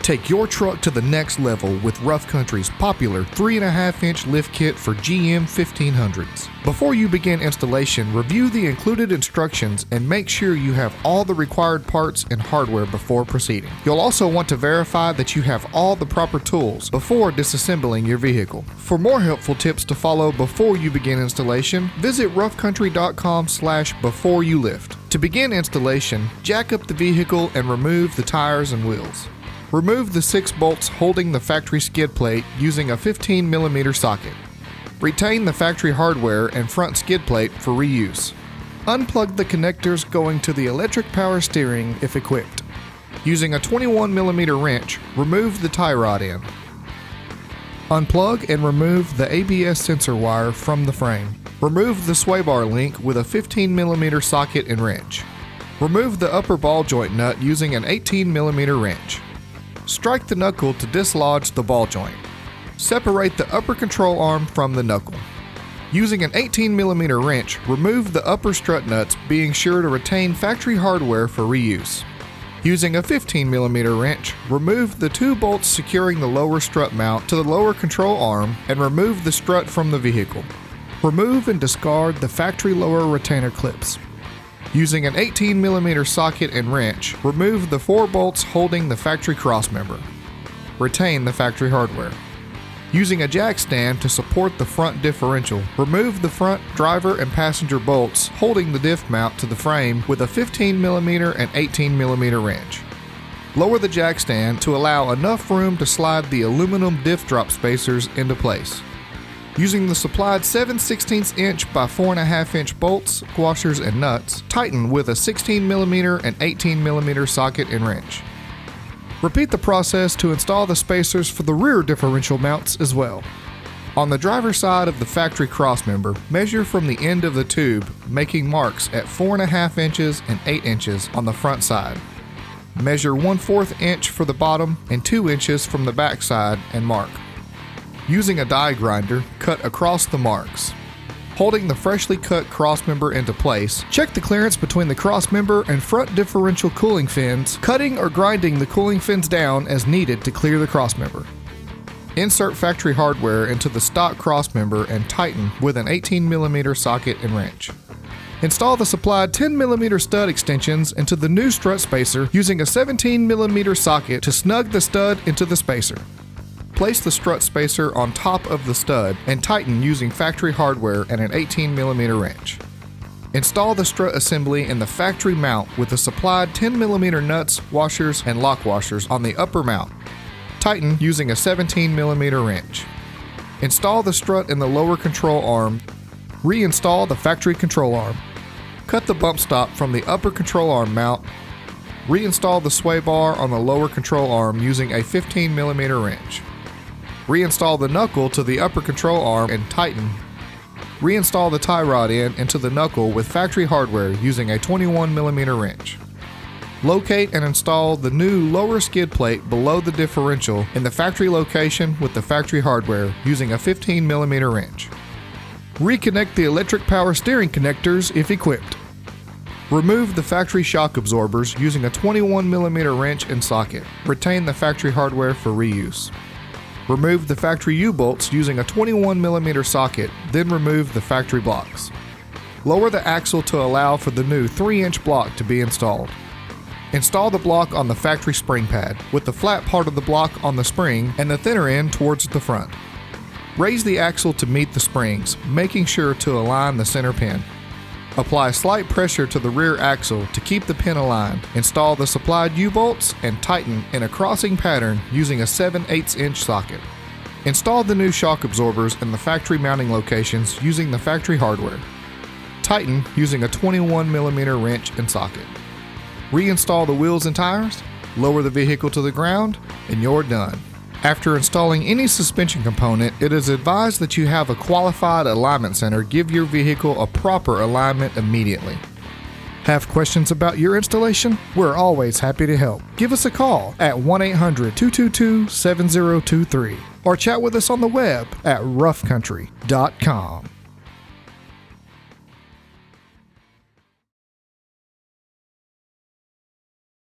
Take your truck to the next level with Rough Country's popular 3.5-inch lift kit for GM 1500s. Before you begin installation, review the included instructions and make sure you have all the required parts and hardware before proceeding. You'll also want to verify that you have all the proper tools before disassembling your vehicle. For more helpful tips to follow before you begin installation, visit roughcountry.com/beforeyoulift. To begin installation, jack up the vehicle and remove the tires and wheels. Remove the 6 bolts holding the factory skid plate using a 15mm socket. Retain the factory hardware and front skid plate for reuse. Unplug the connectors going to the electric power steering if equipped. Using a 21mm wrench, remove the tie rod end. Unplug and remove the ABS sensor wire from the frame. Remove the sway bar link with a 15mm socket and wrench. Remove the upper ball joint nut using an 18mm wrench. Strike the knuckle to dislodge the ball joint. Separate the upper control arm from the knuckle. Using an 18mm wrench, remove the upper strut nuts, being sure to retain factory hardware for reuse. Using a 15mm wrench, remove the 2 bolts securing the lower strut mount to the lower control arm and remove the strut from the vehicle. Remove and discard the factory lower retainer clips. Using an 18mm socket and wrench, remove the 4 bolts holding the factory crossmember. Retain the factory hardware. Using a jack stand to support the front differential, remove the front driver and passenger bolts holding the diff mount to the frame with a 15mm and 18mm wrench. Lower the jack stand to allow enough room to slide the aluminum diff drop spacers into place. Using the supplied 7/16 inch by 4.5-inch bolts, washers, and nuts, tighten with a 16mm and 18mm socket and wrench. Repeat the process to install the spacers for the rear differential mounts as well. On the driver's side of the factory crossmember, measure from the end of the tube, making marks at 4.5 inches and 8 inches on the front side. Measure 1/4 inch for the bottom and 2 inches from the back side and mark. Using a die grinder, cut across the marks. Holding the freshly cut crossmember into place, check the clearance between the crossmember and front differential cooling fins, cutting or grinding the cooling fins down as needed to clear the crossmember. Insert factory hardware into the stock crossmember and tighten with an 18mm socket and wrench. Install the supplied 10mm stud extensions into the new strut spacer using a 17mm socket to snug the stud into the spacer. Place the strut spacer on top of the stud and tighten using factory hardware and an 18mm wrench. Install the strut assembly in the factory mount with the supplied 10mm nuts, washers, and lock washers on the upper mount. Tighten using a 17mm wrench. Install the strut in the lower control arm. Reinstall the factory control arm. Cut the bump stop from the upper control arm mount. Reinstall the sway bar on the lower control arm using a 15mm wrench. Reinstall the knuckle to the upper control arm and tighten. Reinstall the tie rod end into the knuckle with factory hardware using a 21mm wrench. Locate and install the new lower skid plate below the differential in the factory location with the factory hardware using a 15mm wrench. Reconnect the electric power steering connectors if equipped. Remove the factory shock absorbers using a 21mm wrench and socket. Retain the factory hardware for reuse. Remove the factory U-bolts using a 21mm socket, then remove the factory blocks. Lower the axle to allow for the new 3-inch block to be installed. Install the block on the factory spring pad, with the flat part of the block on the spring and the thinner end towards the front. Raise the axle to meet the springs, making sure to align the center pin. Apply slight pressure to the rear axle to keep the pin aligned. Install the supplied U-bolts and tighten in a crossing pattern using a 7/8 inch socket. Install the new shock absorbers in the factory mounting locations using the factory hardware. Tighten using a 21mm wrench and socket. Reinstall the wheels and tires, lower the vehicle to the ground, and you're done. After installing any suspension component, it is advised that you have a qualified alignment center give your vehicle a proper alignment immediately. Have questions about your installation? We're always happy to help. Give us a call at 1-800-222-7023 or chat with us on the web at roughcountry.com.